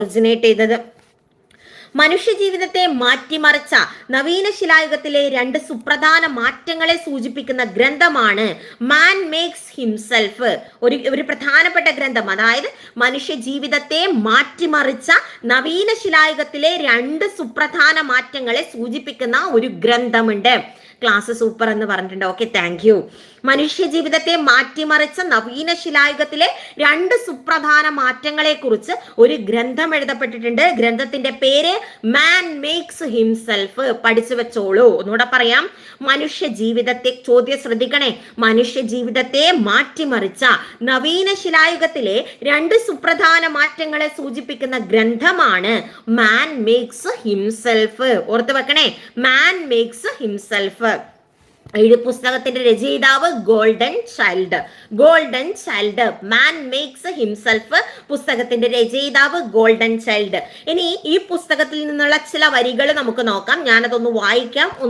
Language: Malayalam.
ഒറിജിനേറ്റ് ചെയ്തത്. മനുഷ്യജീവിതത്തെ മാറ്റിമറിച്ച നവീന ശിലായുഗത്തിലെ രണ്ട് സുപ്രധാന മാറ്റങ്ങളെ സൂചിപ്പിക്കുന്ന ഗ്രന്ഥമാണ് മാൻ മേക്സ് ഹിംസെൽഫ്. ഒരു പ്രധാനപ്പെട്ട ഗ്രന്ഥം, അതായത് മനുഷ്യ ജീവിതത്തെ മാറ്റിമറിച്ച നവീന ശിലായുഗത്തിലെ രണ്ട് സുപ്രധാന മാറ്റങ്ങളെ സൂചിപ്പിക്കുന്ന ഒരു ഗ്രന്ഥമുണ്ട്. ക്ലാസ് സൂപ്പർ എന്ന് പറഞ്ഞിട്ടുണ്ട്. Okay, thank you. മനുഷ്യ ജീവിതത്തെ മാറ്റിമറിച്ച നവീന ശിലായുഗത്തിലെ രണ്ട് സുപ്രധാന മാറ്റങ്ങളെ കുറിച്ച് ഒരു ഗ്രന്ഥം എഴുതപ്പെട്ടിട്ടുണ്ട്. ഗ്രന്ഥത്തിന്റെ പേര് മാൻ മേക്സ് ഹിംസെൽഫ്. പഠിച്ചു വെച്ചോളൂ. ഒന്നുകൂടെ പറയാം. മനുഷ്യ ജീവിതത്തെ, ചോദ്യം ശ്രദ്ധിക്കണേ, മനുഷ്യ ജീവിതത്തെ മാറ്റിമറിച്ച നവീന ശിലായുഗത്തിലെ രണ്ട് സുപ്രധാന മാറ്റങ്ങളെ സൂചിപ്പിക്കുന്ന ഗ്രന്ഥമാണ് മാൻ മേക്സ് ഹിംസെൽഫ്. ഓർത്ത് വെക്കണേ, മാൻ മേക്സ് ഹിംസെൽഫ്. ഈ പുസ്തകത്തിന്റെ രചയിതാവ് ഗോൾഡൻ ചൈൽഡ്. ഗോൾഡൻ ചൈൽഡ്, മാൻ മേക്സ് ഹിംസെൽഫ്. പുസ്തകത്തിന്റെ രചയിതാവ് ഗോൾഡൻ ചൈൽഡ്. ഇനി ഈ പുസ്തകത്തിൽ നിന്നുള്ള ചില വരികൾ നമുക്ക് നോക്കാം. ഞാനതൊന്ന് വായിക്കാം, ഒന്ന്